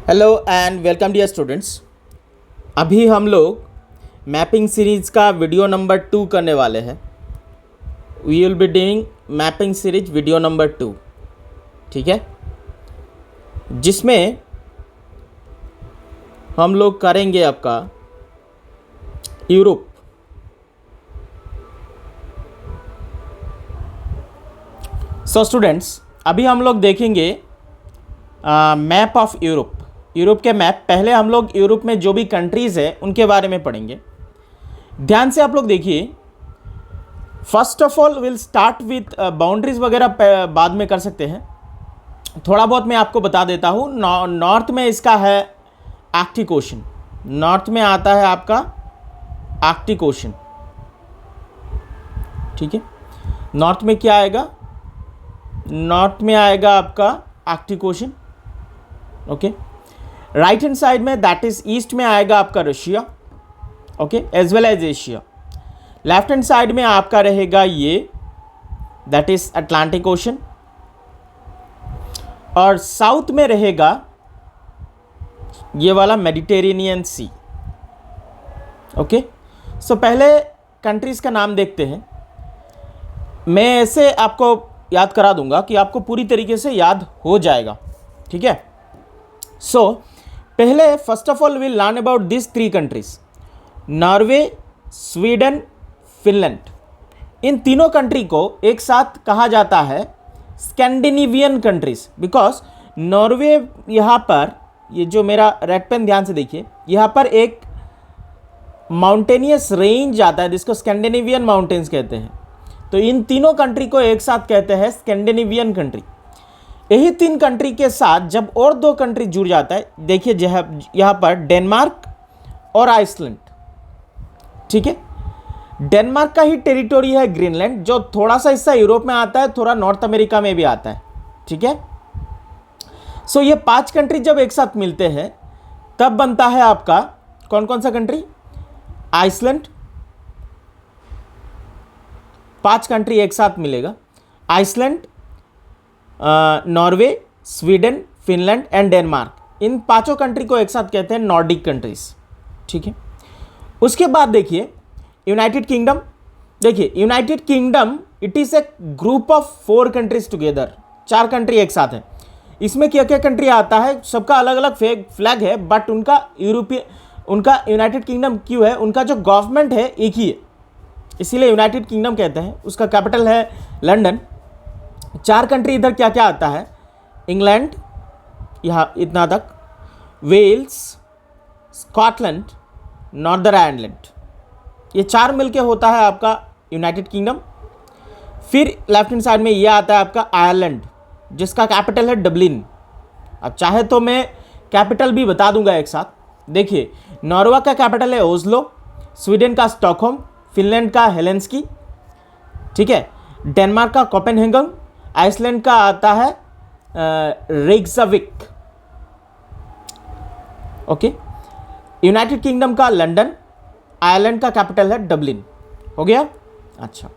Hello and welcome dear students. अभी हम लोग मैपिंग सीरीज़ का वीडियो नंबर 2 करने वाले हैं। We will be doing mapping series video number 2, ठीक है, जिसमें हम लोग करेंगे आपका यूरोप। सो स्टूडेंट्स, अभी हम लोग देखेंगे मैप ऑफ यूरोप। यूरोप के मैप। पहले हम लोग यूरोप में जो भी कंट्रीज़ है उनके बारे में पढ़ेंगे। ध्यान से आप लोग देखिए। First of all will start with boundaries वगैरह बाद में कर सकते हैं, थोड़ा बहुत मैं आपको बता देता हूँ। नॉर्थ में इसका है आर्कटिक ओशन। नॉर्थ में आता है आपका आर्कटिक ओशन, ठीक है। नॉर्थ में क्या आएगा? नॉर्थ में आएगा आपका Arctic Ocean, okay. Right hand side में दैट इज ईस्ट में आएगा आपका Russia, okay, as well as Asia. Left hand side में आपका रहेगा ये, दैट इज अटलांटिक ओशन। और साउथ में रहेगा ये वाला मेडिटेरेनियन सी, ओके। सो पहले कंट्रीज का नाम देखते हैं। मैं ऐसे आपको याद करा दूंगा कि आपको पूरी तरीके से याद हो जाएगा, ठीक है। सो पहले first of all will learn about this 3 countries, Norway, Sweden, Finland. इन तीनों कंट्री को एक साथ कहा जाता है स्कैंडिनेवियन कंट्रीज, बिकॉज नॉर्वे, यहाँ पर ये जो मेरा रेड पेन ध्यान से देखिए, यहाँ पर एक माउंटेनियस रेंज आता है जिसको स्कैंडिनेवियन माउंटेन्स कहते हैं। तो इन तीनों कंट्री को एक साथ कहते हैं स्कैंडिनेवियन कंट्री। यही 3 कंट्री के साथ जब और 2 कंट्री जुड़ जाता है, देखिए यहाँ पर डेनमार्क और आइसलैंड, ठीक है। डेनमार्क का ही टेरिटोरी है ग्रीनलैंड, जो थोड़ा सा हिस्सा यूरोप में आता है, थोड़ा नॉर्थ अमेरिका में भी आता है, ठीक है। सो ये 5 कंट्री जब एक साथ मिलते हैं तब बनता है आपका कौन कौन सा कंट्री? आइसलैंड। 5 कंट्री एक साथ मिलेगा, Iceland, Norway, Sweden, Finland and Denmark. इन 5 कंट्री को एक साथ कहते हैं नॉर्डिक कंट्रीज, ठीक है। उसके बाद देखिए यूनाइटेड किंगडम। देखिए United kingdom it is a group of 4 countries together. 4 country एक साथ है। इसमें क्या क्या कंट्री आता है, सबका अलग अलग फ्लैग है, बट उनका यूनाइटेड किंगडम क्यों है? उनका जो गवर्नमेंट है एक ही है, इसीलिए यूनाइटेड किंगडम कहते हैं। उसका कैपिटल है लंदन। 4 कंट्री इधर क्या क्या आता है? इंग्लैंड, यहाँ इतना तक, वेल्स, स्कॉटलैंड, नॉर्दर्न आयरलैंड। ये 4 मिलके होता है आपका यूनाइटेड किंगडम। फिर लेफ्ट हैंड साइड में ये आता है आपका आयरलैंड, जिसका कैपिटल है डबलिन। अब चाहे तो मैं कैपिटल भी बता दूंगा एक साथ। देखिए नॉर्वे का कैपिटल है ओस्लो, स्वीडन का स्टॉकहोम, फिनलैंड का हेलेंस्की, ठीक है। डेनमार्क का कोपेनहेगन, आइसलैंड का आता है रेक्साविक, ओके। यूनाइटेड किंगडम का लंदन, आयरलैंड का कैपिटल है डबलिन। हो गया? अच्छा,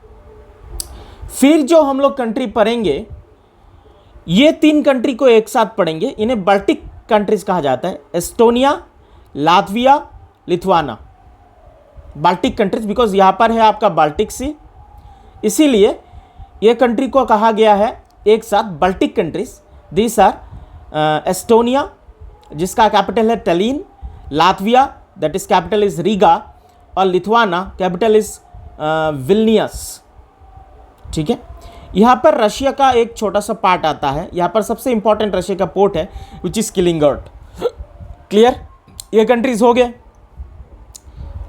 फिर जो हम लोग कंट्री पढ़ेंगे, ये 3 कंट्री को एक साथ पढ़ेंगे। इन्हें बाल्टिक कंट्रीज कहा जाता है। Estonia, Latvia, Lithuania. Baltic countries because यहाँ पर है आपका बाल्टिक सी, इसीलिए ये कंट्री को कहा गया है एक साथ Baltic countries. This are Estonia, जिसका कैपिटल है Tallinn, Latvia that is capital is Riga, और लिथुआना कैपिटल इज विल्नियस, ठीक है। यहाँ पर रशिया का एक छोटा सा पार्ट आता है। यहाँ पर सबसे इंपॉर्टेंट रशिया का पोर्ट है विच इज किलिंगर्ड। क्लियर? ये कंट्रीज हो गए।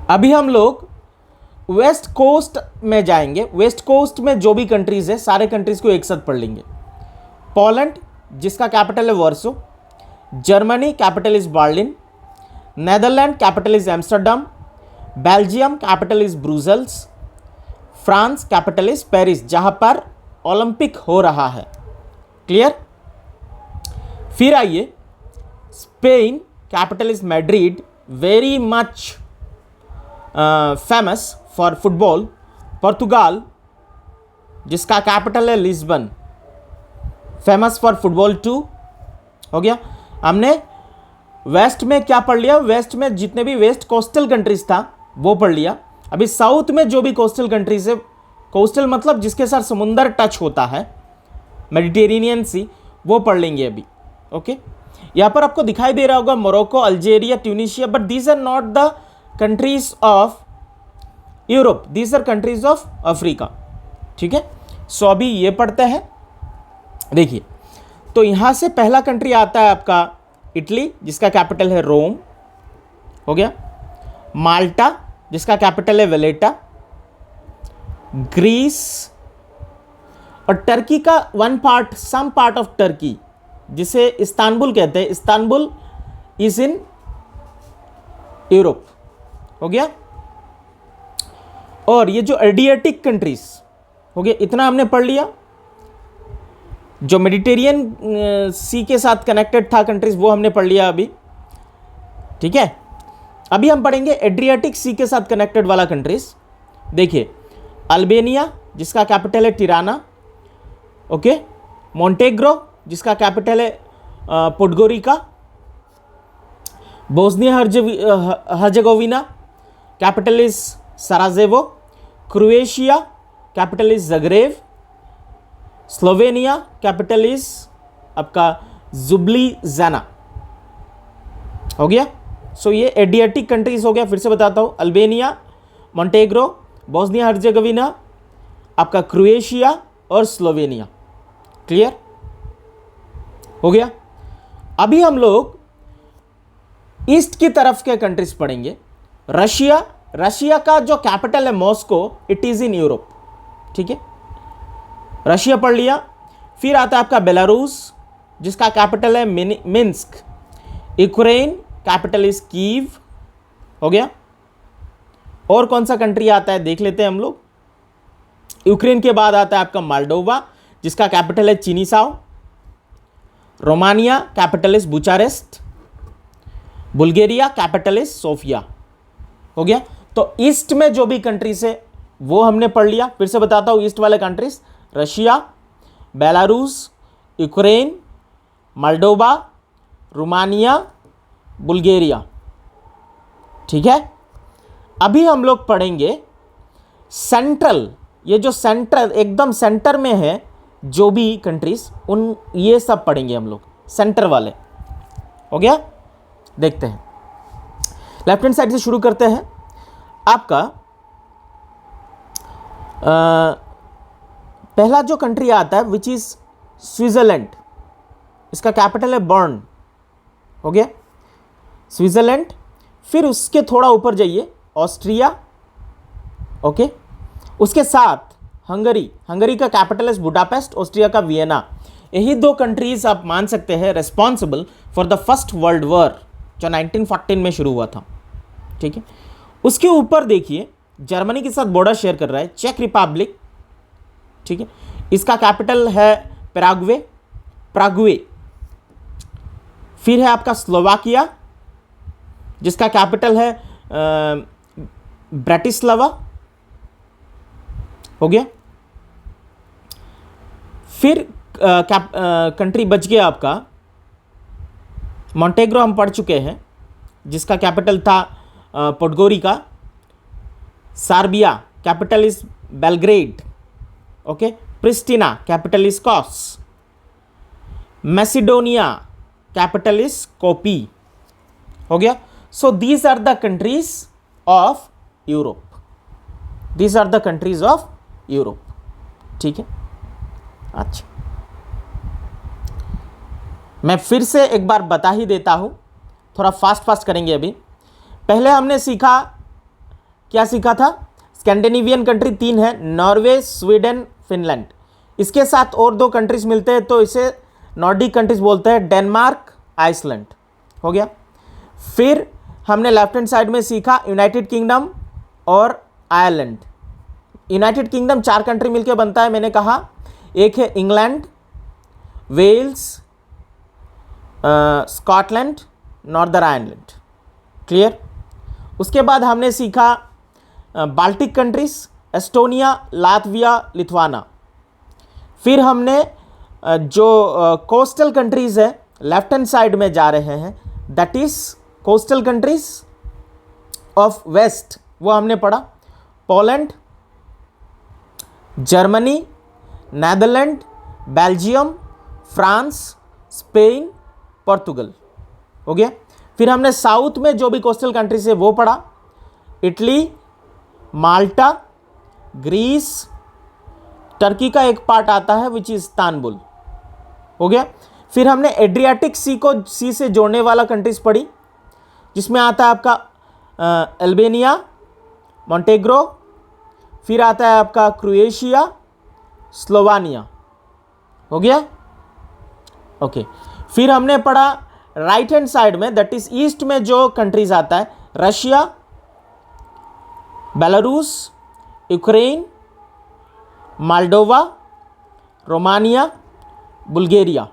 अभी हम लोग वेस्ट कोस्ट में जाएंगे। वेस्ट कोस्ट में जो भी कंट्रीज है सारे कंट्रीज को एक साथ पढ़ लेंगे। पोलैंड, जिसका कैपिटल है Warsaw, Germany capital is Berlin, Netherland capital is Amsterdam, Belgium capital is Brussels, France capital is Paris, जहां पर ओलंपिक हो रहा है। क्लियर? फिर आइए Spain, capital is Madrid, very much famous for football. Portugal, जिसका कैपिटल है Lisbon, famous for football too. हो गया। हमने वेस्ट में क्या पढ़ लिया, वेस्ट में जितने भी वेस्ट कोस्टल कंट्रीज था वो पढ़ लिया। अभी साउथ में जो भी कोस्टल कंट्रीज है, कोस्टल मतलब जिसके साथ समुंदर टच होता है, मेडिटेरेनियन सी, वो पढ़ लेंगे अभी। ओके, यहाँ पर आपको दिखाई दे रहा होगा Morocco, Algeria, Tunisia, but these are not the countries of Europe, these are countries of Africa. ठीक है, सो अभी ये पढ़ते हैं। देखिए, तो यहाँ से पहला कंट्री आता है आपका इटली, जिसका कैपिटल है रोम, हो गया। माल्टा, जिसका कैपिटल है वेलेटा। ग्रीस, और टर्की का one part, some part of Turkey, जिसे इस्तांबुल कहते हैं, इस्तांबुल इज इन यूरोप, हो गया। और ये जो एडियाटिक कंट्रीज, हो गया, इतना हमने पढ़ लिया। जो मेडिटेरियन सी के साथ कनेक्टेड था कंट्रीज, वो हमने पढ़ लिया अभी। ठीक है, अभी हम पढ़ेंगे एड्रियाटिक सी के साथ कनेक्टेड वाला कंट्रीज। देखिए, अल्बेनिया, जिसका कैपिटल है टिराना, ओके। मोंटेग्रो, जिसका कैपिटल है Podgorica. Bosnia Herzegovina, capital is Sarajevo. Croatia, capital is Zagreb. Slovenia, capital is आपका जुब्लिजाना, हो गया। सो ये एडियाटिक कंट्रीज हो गया। फिर से बताता हूँ, अल्बेनिया, मोंटेग्रो, बोस्निया हर्जेगोविना, आपका क्रोएशिया और स्लोवेनिया। क्लियर हो गया। अभी हम लोग ईस्ट की तरफ के कंट्रीज पढ़ेंगे। रशिया, रशिया का जो कैपिटल है Moscow, it is in Europe. ठीक है, रशिया पढ़ लिया। फिर आता है आपका बेलारूस, जिसका कैपिटल है Minsk. Ukraine, capital is Kyiv, हो गया। और कौन सा कंट्री आता है देख लेते हैं हम लोग। यूक्रेन के बाद आता है आपका मोल्डोवा, जिसका कैपिटल है Chisinau. Romania, capital is Bucharest. Bulgaria, capital is Sofia, हो गया। तो ईस्ट में जो भी कंट्रीज है वो हमने पढ़ लिया। फिर से बताता हूं, ईस्ट वाले countries Russia, Belarus, Ukraine, Moldova, Romania, Bulgaria. ठीक है, अभी हम लोग पढ़ेंगे सेंट्रल, ये जो सेंट्रल एकदम सेंटर में है जो भी कंट्रीज, उन ये सब पढ़ेंगे हम लोग, सेंटर वाले, हो गया। देखते हैं, लेफ्ट हैंड साइड से शुरू करते हैं। आपका पहला जो कंट्री आता है विच इज स्विट्जरलैंड, इसका कैपिटल है बर्न, हो गया, स्विट्जरलैंड। फिर उसके थोड़ा ऊपर जाइए, ऑस्ट्रिया, ओके। उसके साथ हंगरी, हंगरी का कैपिटल है बुडापेस्ट, ऑस्ट्रिया का वियना। यही दो कंट्रीज आप मान सकते हैं responsible for the first world war, जो 1914 में शुरू हुआ था। ठीक है, उसके ऊपर देखिए जर्मनी के साथ बॉर्डर शेयर कर रहा है चेक रिपब्लिक। ठीक है, इसका कैपिटल है प्रागवे। फिर है आपका स्लोवाकिया, जिसका कैपिटल है ब्राटिस्लावा, हो गया। फिर कंट्री बच गया आपका मोंटेग्रो, हम पढ़ चुके हैं, जिसका कैपिटल था Podgorica. Serbia, capital is Belgrade, okay. Pristina, capital is कॉस। मैसिडोनिया, कैपिटल इज कोपी, हो गया। So these are the countries of Europe, these are the countries of Europe. ठीक है, अच्छा, मैं फिर से एक बार बता ही देता हूं, थोड़ा फास्ट करेंगे। अभी पहले हमने सीखा, क्या सीखा था, स्कैंडिनेवियन कंट्री 3 है, नॉर्वे, स्वीडन, फिनलैंड। इसके साथ और 2 कंट्रीज मिलते हैं, तो इसे नॉर्डिक कंट्रीज बोलते हैं, डेनमार्क, आइसलैंड, हो गया। फिर हमने लेफ्ट हैंड साइड में सीखा यूनाइटेड किंगडम और आयरलैंड। यूनाइटेड किंगडम 4 कंट्री मिलकर बनता है, मैंने कहा। एक है England, Wales, Scotland, Northern Ireland. Clear. उसके बाद हमने सीखा Baltic countries, Estonia, Latvia, Lithuania. फिर हमने जो कोस्टल कंट्रीज है लेफ्ट हैंड साइड में जा रहे हैं, that is coastal countries of west, वो हमने पढ़ा, Poland, Germany, Netherland, Belgium, France, Spain, Portugal, हो गया। फिर हमने साउथ में जो भी कोस्टल कंट्रीज है वो पढ़ा, इटली, माल्टा, ग्रीस, टर्की का एक पार्ट आता है विच इज इस्तांबुल, हो गया। फिर हमने एड्रियाटिक सी को सी से जोड़ने वाला कंट्रीज पढ़ी, जिसमें आता है आपका अल्बानिया, मोंटेग्रो, फिर आता है आपका क्रोएशिया, स्लोवानिया, हो गया, ओके। फिर हमने पढ़ा राइट हैंड साइड में, दैट इज ईस्ट में जो कंट्रीज आता है, Russia, Belarus, Ukraine, Moldova, Romania, Bulgaria,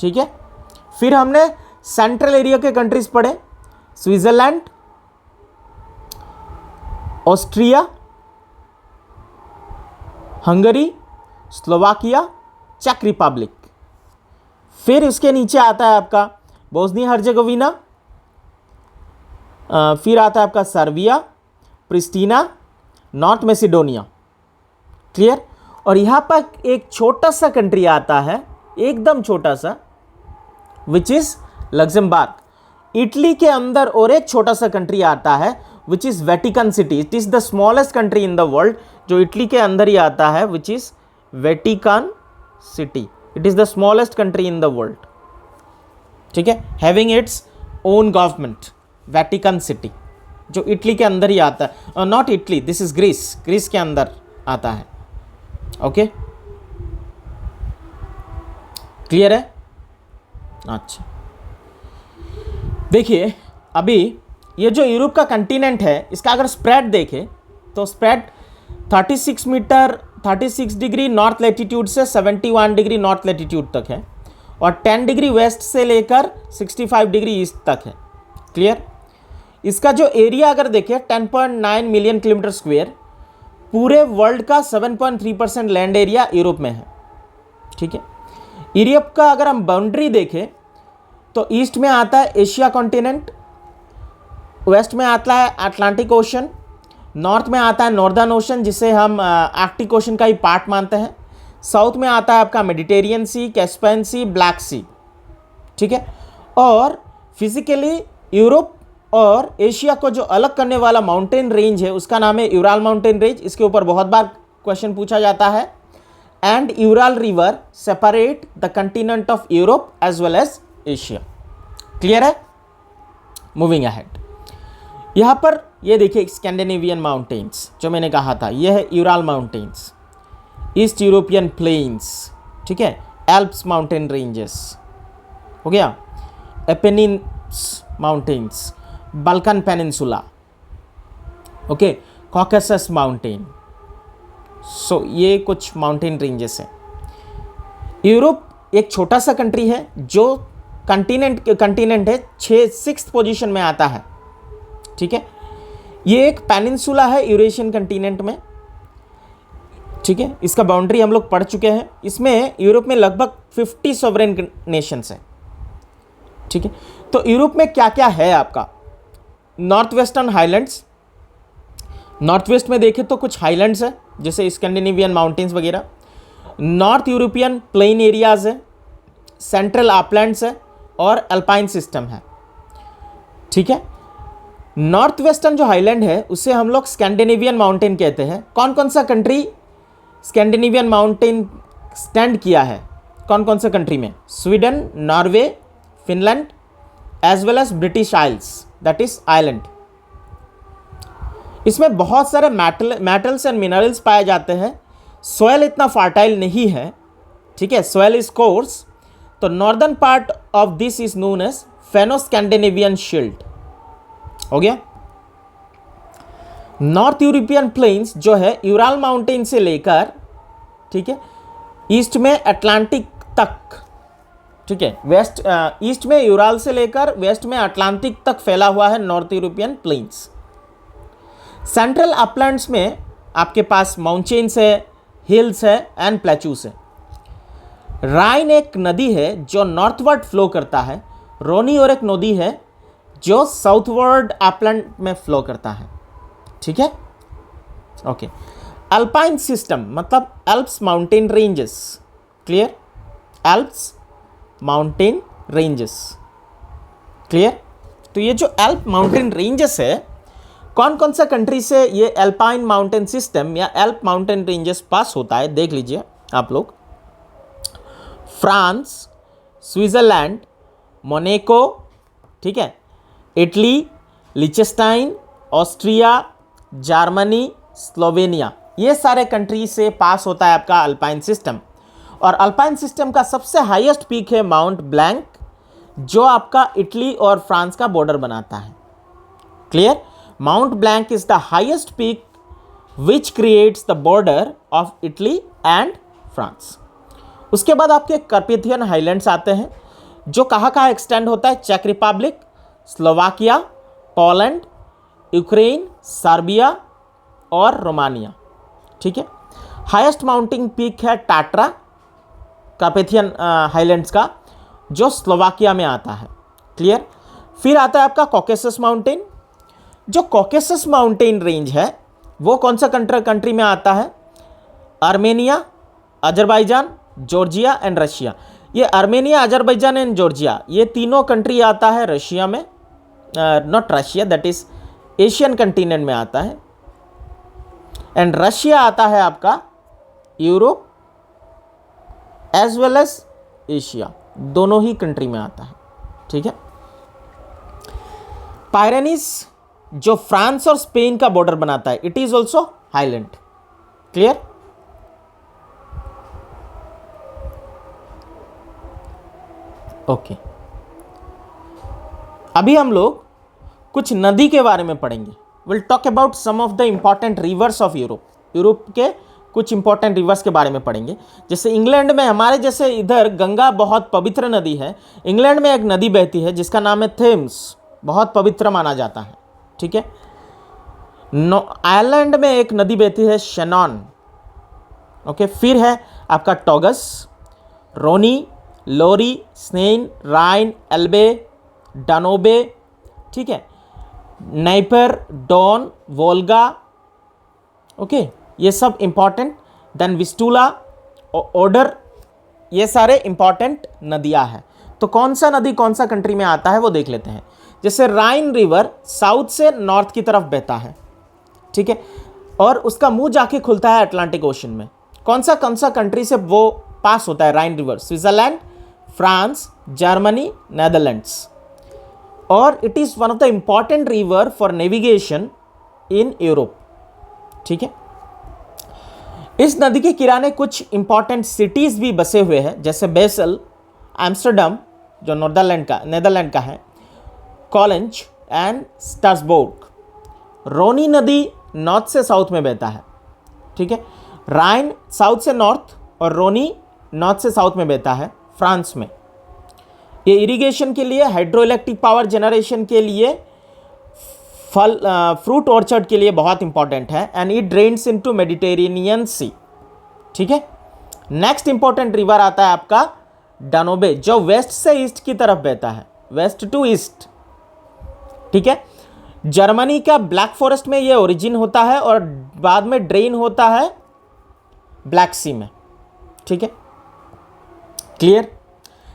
ठीक है। फिर हमने सेंट्रल एरिया के कंट्रीज पढ़े, स्विट्जरलैंड, ऑस्ट्रिया, हंगरी, स्लोवाकिया, चेक रिपब्लिक। फिर उसके नीचे आता है आपका बोस्निया हर्जेगोविना, फिर आता है आपका सर्बिया, प्रिस्टीना, नॉर्थ मैसेडोनिया, क्लियर। और यहां पर एक छोटा सा कंट्री आता है, एकदम छोटा सा, विच इज लग्जमबर्ग। इटली के अंदर और एक छोटा सा कंट्री आता है which is Vatican City. It is the smallest country in the world, जो इटली के अंदर ही आता है, which is Vatican City. It is the smallest country in the world, ठीक है, having its own government, Vatican City, जो Italy के अंदर ही आता है। Not Italy, this is Greece, Greece के अंदर आता है, ओके, क्लियर है। अच्छा, देखिए अभी ये जो यूरोप का कंटिनेंट है, इसका अगर स्प्रेड देखें तो spread 36 metre 36 degree north latitude से 71 डिग्री नॉर्थ लैटिट्यूड तक है, और 10 डिग्री वेस्ट से लेकर 65 डिग्री ईस्ट तक है, क्लियर। इसका जो एरिया अगर देखें 10.9 मिलियन किलोमीटर स्क्वायर, पूरे वर्ल्ड का 7.3% लैंड एरिया यूरोप में है, ठीक है। यूरोप का अगर हम बाउंड्री देखें तो ईस्ट में आता है एशिया कॉन्टिनेंट, वेस्ट में आता है अटलांटिक ओशन, नॉर्थ में आता है नॉर्दर्न ओशन जिसे हम आर्कटिक ओशन का ही पार्ट मानते हैं, साउथ में आता है आपका मेडिटेरियन सी, कैस्पियन सी, ब्लैक सी, ठीक है। और फिजिकली यूरोप और एशिया को जो अलग करने वाला माउंटेन रेंज है उसका नाम है यूराल माउंटेन रेंज। इसके ऊपर बहुत बार क्वेश्चन पूछा जाता है। And Ural River separate the continent of Europe as well as Asia, clear है। मूविंग अहेड, यहां पर ये देखिए स्कैंडिनेवियन माउंटेन्स जो मैंने कहा था, यह है Ural mountains, East European plains, ठीक है, एल्प्स माउंटेन रेंजेस, हो गया, Apennines mountains, Balkan peninsula, okay, Caucasus mountain. So ये कुछ माउंटेन रेंजेस हैं। यूरोप एक छोटा सा कंट्री है जो कंटिनेंट है, 6th पोजीशन में आता है, ठीक है। ये एक पेनिनसुला है यूरेशियन कंटिनेंट में, ठीक है। इसका बाउंड्री हम लोग पढ़ चुके हैं। इसमें यूरोप में लगभग 50 सॉवरेन नेशंस हैं, ठीक है। तो यूरोप में क्या क्या है आपका, north western highlands, north west में देखें तो कुछ हाईलैंड्स है जैसे स्कैंडिनेवियन माउंटेन्स वगैरह, नॉर्थ यूरोपियन प्लेन एरियाज है, सेंट्रल अपलैंड्स है और अल्पाइन सिस्टम है, ठीक है। नॉर्थ वेस्टर्न जो हाईलैंड है उसे हम लोग स्कैंडिनेवियन माउंटेन कहते हैं। कौन कौन सा कंट्री स्कैंडिनेवियन माउंटेन स्टैंड किया है, कौन कौन सा कंट्री में, Sweden, Norway, Finland as well as British Isles, that is island. इसमें बहुत सारे मेटल्स एंड मिनरल्स पाए जाते हैं। सॉइल इतना फर्टाइल नहीं है, ठीक है, सॉइल इज कोर्स। तो northern part of this is known as Fenno Scandinavian shield, हो गया। नॉर्थ यूरोपियन प्लेन्स जो है यूराल माउंटेन से लेकर, ठीक है, ईस्ट में अटलांटिक तक, ठीक है, वेस्ट ईस्ट में यूराल से लेकर वेस्ट में अटलांटिक तक फैला हुआ है North European plains. Central uplands में आपके पास माउंटेन्स है, हिल्स है एंड प्लेट्यूस है। राइन एक नदी है जो नॉर्थवर्ड फ्लो करता है रोनी और एक नदी है जो साउथवर्ड अपलैंड में फ्लो करता है, ठीक है। ओके, अल्पाइन सिस्टम मतलब Alps mountain ranges, clear, Alps mountain ranges, clear. तो ये जो एल्प माउंटेन रेंजेस है, कौन कौन सा कंट्री से ये एल्पाइन माउंटेन सिस्टम या एल्प माउंटेन रेंजेस पास होता है, देख लीजिए आप लोग। फ्रांस, स्विट्जरलैंड, मोनाको, ठीक है, इटली, लिechtenstein, ऑस्ट्रिया, जर्मनी, स्लोवेनिया, ये सारे कंट्री से पास होता है आपका अल्पाइन सिस्टम। और अल्पाइन सिस्टम का सबसे हाईएस्ट पीक है माउंट ब्लैंक, जो आपका इटली और फ्रांस का बॉर्डर बनाता है, clear. Mount blank is the highest peak which creates the border of Italy and France. उसके बाद आपके कार्पेथियन हाईलैंड्स आते हैं, जो कहाँ कहाँ एक्सटेंड होता है, चेक Republic, Slovakia, Poland, Ukraine, Serbia और रोमानिया, ठीक है। हाईएस्ट माउंटेन पीक है टाट्रा कार्पेथियन हाईलैंड्स का, जो स्लोवाकिया में आता है, क्लियर। फिर आता है आपका कॉकेसस माउंटेन। जो कॉकेसस माउंटेन रेंज है वो कौन सा कंट्री में आता है, Armenia, Azerbaijan, Georgia and Russia. ये आर्मेनिया, अजरबैजान एंड जॉर्जिया, ये तीनों कंट्री आता है रशिया में, not Russia, that is Asian continent में आता है। एंड रशिया आता है आपका Europe as well as Asia, दोनों ही कंट्री में आता है, ठीक है। पायरेनीज जो फ्रांस और स्पेन का बॉर्डर बनाता है, it is also highland, clear. Okay, अभी हम लोग कुछ नदी के बारे में पढ़ेंगे। Will talk about some of the important rivers of Europe. Europe के कुछ इंपॉर्टेंट रिवर्स के बारे में पढ़ेंगे। जैसे इंग्लैंड में, हमारे जैसे इधर गंगा बहुत पवित्र नदी है, इंग्लैंड में एक नदी बहती है जिसका नाम है थेम्स, बहुत पवित्र माना जाता है, ठीक है। आयरलैंड में एक नदी बहती है शैनॉन, ओके। फिर है आपका टॉगस, रोनी, लोरी, स्नेन, राइन, एल्बे, डानोबे, ठीक है, नाइपर, डॉन, वोल्गा, ओके, ये सब इंपॉर्टेंट। देन विस्टुला, ओडर, ये सारे इंपॉर्टेंट नदियां हैं। तो कौन सा नदी कौन सा कंट्री में आता है वो देख लेते हैं। जैसे राइन रिवर साउथ से नॉर्थ की तरफ बहता है, ठीक है, और उसका मुंह जाके खुलता है अटलांटिक ओशन में। कौन सा कंट्री से वो पास होता है Rhine river, Switzerland, France, Germany, Netherlands. और it is one of the important river for navigation in Europe, ठीक है। इस नदी के किनारे कुछ इंपॉर्टेंट सिटीज भी बसे हुए हैं, जैसे बेसल, एम्स्टर्डम जो नेदरलैंड का है, कॉलेंज एंड स्ट्रासबर्ग। रोनी नदी नॉर्थ से साउथ में बहता है, ठीक है। राइन साउथ से नॉर्थ और रोनी नॉर्थ से साउथ में बहता है फ्रांस में। ये इरिगेशन के लिए, हाइड्रो इलेक्ट्रिक पावर जनरेशन के लिए, फ्रूट ऑर्चर्ड के लिए बहुत इंपॉर्टेंट है। And it drains into Mediterranean sea, ठीक है। नेक्स्ट इंपॉर्टेंट रिवर आता है आपका डानोबे, जो वेस्ट से ईस्ट की तरफ बहता है, वेस्ट टू ईस्ट, ठीक है। जर्मनी का ब्लैक फॉरेस्ट में ये ओरिजिन होता है और बाद में ड्रेन होता है ब्लैक सी में, ठीक है, clear.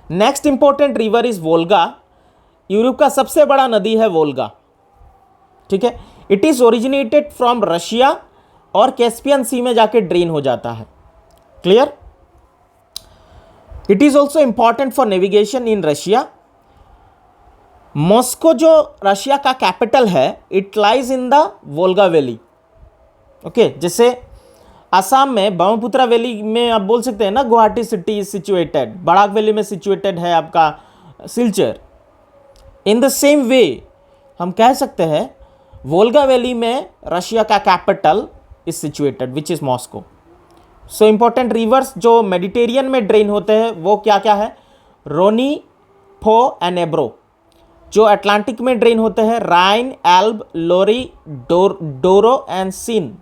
Next important river is Volga. Europe का सबसे बड़ा नदी है वोल्गा, ठीक है। It is originated from Russia और कैस्पियन सी में जाके ड्रेन हो जाता है, clear. It is also important for navigation in Russia. Moscow जो रशिया का कैपिटल है, it lies in the Volga valley, okay. जैसे असम में ब्रह्मपुत्र वैली में आप बोल सकते हैं ना, Guwahati city is situated, Barak valley में सिचुएटेड है आपका Silchar. In the same way हम कह सकते हैं वोल्गा वैली में रशिया का capital is situated which is Moscow. So important rivers जो मेडिटेरियन में ड्रेन होते हैं वो क्या क्या है, रोनी, फो एंड एब्रो। जो अटलांटिक में ड्रेन होते हैं Rhine, Elbe, Loire, Douro and Seine.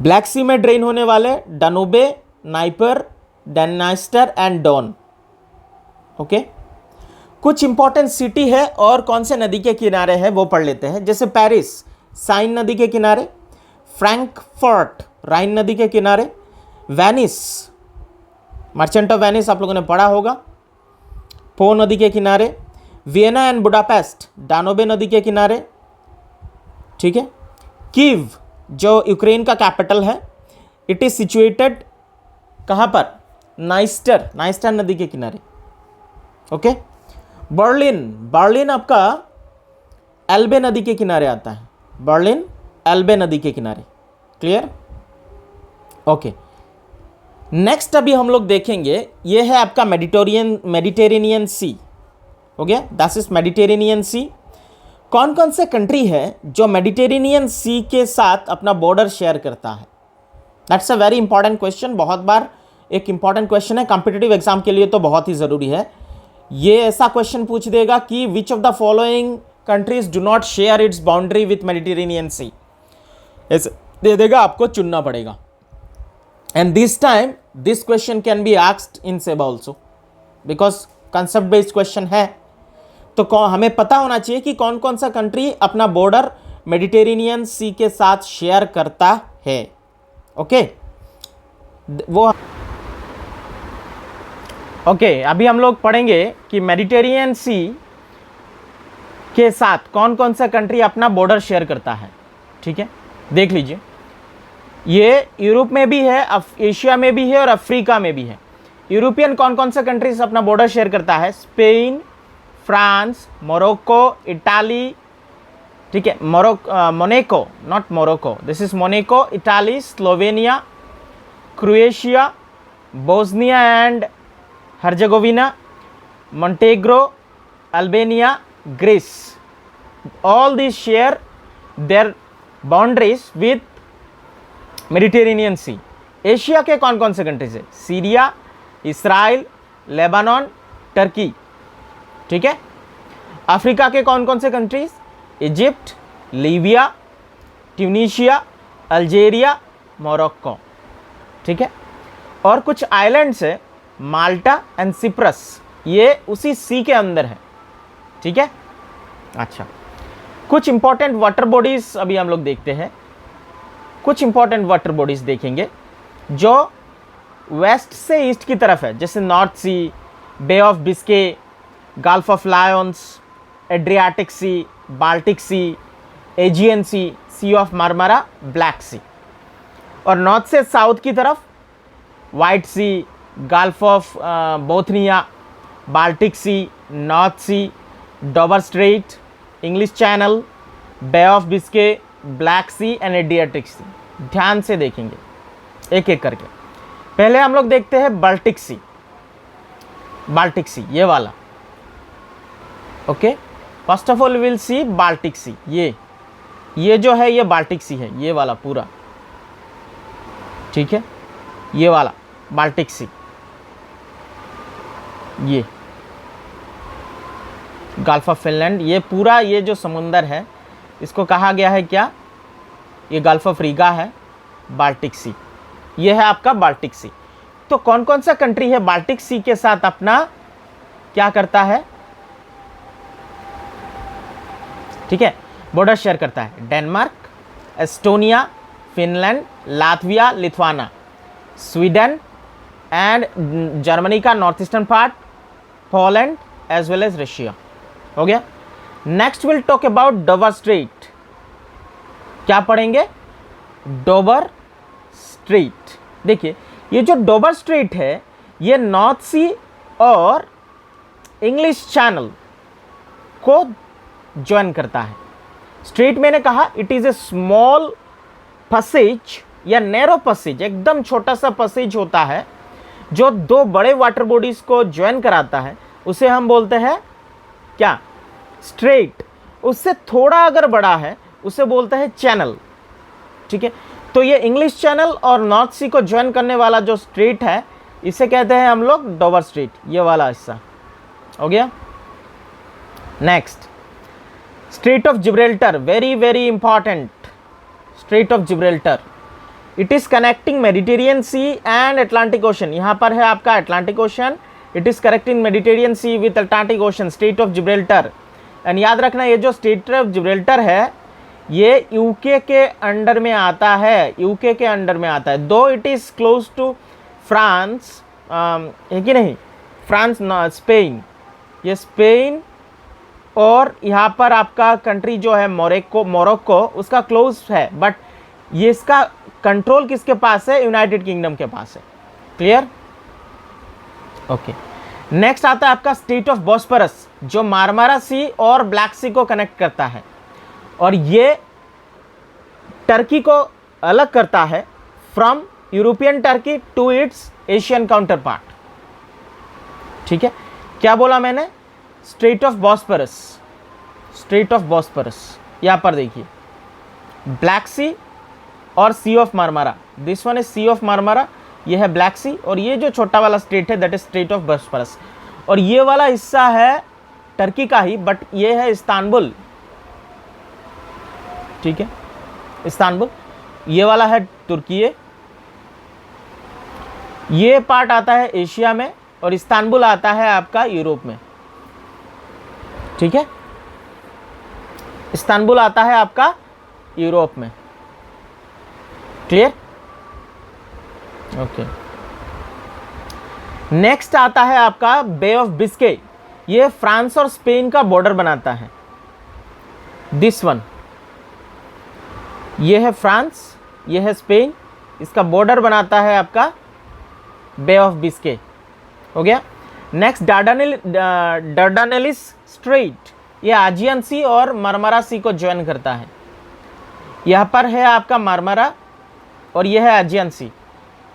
Black Sea में ड्रेन होने वाले Danube, Dnieper, Dniester and Don, okay. कुछ इंपॉर्टेंट सिटी है और कौन से नदी के किनारे है वो पढ़ लेते हैं। जैसे पेरिस साइन नदी के किनारे, फ्रैंकफर्ट राइन नदी के किनारे, वेनिस मर्चेंट ऑफ वेनिस आप लोगों ने पढ़ा होगा, पो नदी के किनारे, वियना एंड बुडापेस्ट डानोबे नदी के किनारे, ठीक है। कीव जो यूक्रेन का कैपिटल है, इट इज सिचुएटेड कहाँ पर, नाइस्टर नदी के किनारे, ओके। बर्लिन आपका एल्बे नदी के किनारे आता है, बर्लिन एल्बे नदी के किनारे, क्लियर, ओके। नेक्स्ट अभी हम लोग देखेंगे, ये है आपका मेडिटेरेनियन सी, हो गया, दैट इज मेडिटेरेनियन सी। कौन कौन से कंट्री है जो मेडिटेरेनियन सी के साथ अपना बॉर्डर शेयर करता है? That's a very important question, बहुत बार एक इंपॉर्टेंट क्वेश्चन है, कॉम्पिटिटिव एग्जाम के लिए तो बहुत ही ज़रूरी है। ये ऐसा क्वेश्चन पूछ देगा कि which of the following countries do not share its boundary with Mediterranean sea, ऐसे दे देगा, आपको चुनना पड़ेगा। And this time this question can be asked in सेबा also, because concept based question है, तो हमें पता होना चाहिए कि कौन कौन सा कंट्री अपना बॉर्डर मेडिटेरेनियन सी के साथ शेयर करता है, ओके। वो ओके, अभी हम लोग पढ़ेंगे कि मेडिटेरेनियन सी के साथ कौन कौन सा कंट्री अपना बॉर्डर शेयर करता है, ठीक है। देख लीजिए, ये यूरोप में भी है, एशिया में भी है और अफ्रीका में भी है। यूरोपियन कौन कौन सा कंट्रीज अपना बॉर्डर शेयर करता है? स्पेन, फ्रांस, मोरक्को, इटाली, ठीक है, Monaco, not Morocco, this is Monaco, Italy, Slovenia, Croatia, Bosnia and Herzegovina, Montenegro, Albania, Greece. All this share their boundaries with Mediterranean sea. Asia के कौन कौन से countries है? Syria, Israel, Lebanon, Turkey, ठीक है। Africa के कौन कौन से countries? Egypt, Libya, Tunisia, Algeria, Morocco, ठीक है। और कुछ आइलैंड्स है, माल्टा एंड सिप्रस, ये उसी सी के अंदर है, ठीक है। अच्छा, कुछ इंपॉर्टेंट वाटर बॉडीज अभी हम लोग देखते हैं। कुछ इंपॉर्टेंट वाटर बॉडीज देखेंगे जो वेस्ट से ईस्ट की तरफ है, जैसे north sea, bay of Biscay, gulf of Lions, Adriatic sea, Baltic sea, Aegean sea, sea of Marmara, black sea. और नॉर्थ से साउथ की तरफ white sea, gulf of Bothnia, Baltic sea, north sea, Dover strait, English channel, bay of Biscay, black sea and Adriatic sea. ध्यान से देखेंगे एक एक करके। पहले हम लोग देखते हैं बाल्टिक सी, बाल्टिक सी ये वाला, okay. First of all will see Baltic sea, ये जो है ये बाल्टिक सी है, ये वाला पूरा, ठीक है, ये वाला बाल्टिक सी, ये गल्फ ऑफ फिनलैंड, ये पूरा ये जो समुंदर है इसको कहा गया है क्या? ये गल्फ ऑफ रीगा है, बाल्टिक सी, ये है आपका बाल्टिक सी। तो कौन कौन सा कंट्री है बाल्टिक सी के साथ अपना क्या करता है, ठीक है, बॉर्डर शेयर करता है? Denmark, Estonia, Finland, Latvia, Lithuania, Sweden and Germany का north eastern part, Poland as well as Russia, हो गया। Next will talk about Dover strait. क्या पढ़ेंगे? Dover strait. देखिए, ये जो डोवर स्ट्रेट है ये नॉर्थ सी और इंग्लिश चैनल को ज्वाइन करता है। स्ट्रेट मैंने कहा it is a small passage या नैरो पैसेज, एकदम छोटा सा पैसेज होता है जो दो बड़े वाटर बॉडीज को ज्वाइन कराता है, उसे हम बोलते हैं क्या? स्ट्रेट। उससे थोड़ा अगर बड़ा है उसे बोलते हैं चैनल, ठीक है। तो ये इंग्लिश चैनल और नॉर्थ सी को ज्वाइन करने वाला जो स्ट्रेट है इसे कहते हैं हम लोग डोवर स्ट्रेट, ये वाला हिस्सा, हो गया। Next, strait of Gibraltar, very very important. Strait of Gibraltar, it is connecting Mediterranean sea and Atlantic ocean. यहाँ पर है आपका Atlantic ocean it is correct in Mediterranean sea with Atlantic ocean, state of Gibraltar. And याद रखना ये जो state of Gibraltar है ये यूके के अंडर में आता है, यूके के अंडर में आता है, दो it is close to France, है कि नहीं, फ्रांस ना स्पेन, ये स्पेन और यहाँ पर आपका कंट्री जो है मोरक्को उसका क्लोज है, बट ये इसका कंट्रोल किसके पास है, यूनाइटेड किंगडम के पास है। क्लियर? ओके। नेक्स्ट आता है आपका स्टेट ऑफ बॉस्फोरस जो मारमारा सी और ब्लैक सी को कनेक्ट करता है और ये टर्की को अलग करता है from European Turkey to its Asian counterpart. ठीक है, क्या बोला मैंने, strait of Bosphorus, strait of Bosphorus, यहाँ पर देखिए ब्लैक सी और sea of Marmara, this one is sea of Marmara, ये है ब्लैक सी और ये जो छोटा वाला स्टेट है that is straight of Bosphorus. और ये वाला हिस्सा है टर्की का ही, बट ये है इस्तांबुल। ठीक है, इस्तांबुल, ये वाला है तुर्की, ये पार्ट आता है एशिया में और इस्तांबुल आता है आपका यूरोप में। ठीक है, इस्तांबुल आता है आपका यूरोप में। क्लियर? ओके। नेक्स्ट आता है आपका बे ऑफ बिस्के, ये फ्रांस और स्पेन का बॉर्डर बनाता है। दिस वन, ये है फ्रांस, ये है स्पेन, इसका बॉर्डर बनाता है आपका बे ऑफ बिस्के। हो गया। नेक्स्ट डार्डानेलिस स्ट्रेट, ये एजियन सी और मारमारा सी को ज्वाइन करता है। यहाँ पर है आपका मारमारा और ये है एजियन सी,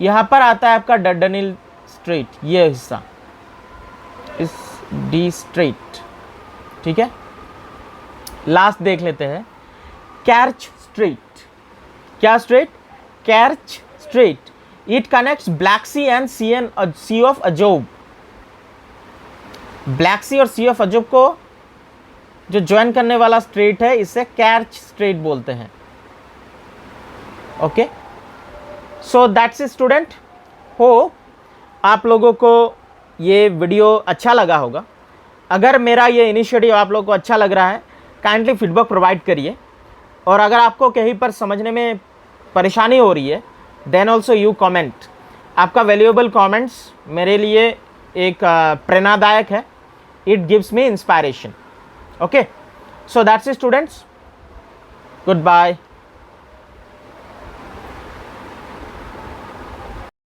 यहाँ पर आता है आपका डार्डानेल स्ट्रेट, ये हिस्सा इस डी स्ट्रेट। ठीक है, लास्ट देख लेते हैं कैर्च स्ट्रेट। क्या strait? Kerch strait, it connects black sea and sea of Azov. Black sea और सी ऑफ अजोब को जो ज्वाइन करने वाला स्ट्रेट है इसे कैर्च स्ट्रेट बोलते हैं। Okay, so that's it student. हो आप लोगों को ये वीडियो अच्छा लगा होगा। अगर मेरा ये इनिशिएटिव आप लोगों को अच्छा लग रहा है काइंडली फीडबैक प्रोवाइड करिए, और अगर आपको कहीं पर समझने में परेशानी हो रही है देन ऑल्सो यू कमेंट। आपका वैल्यूएबल कमेंट्स मेरे लिए एक प्रेरणादायक है, it gives me inspiration. Okay, so that's it students, good bye.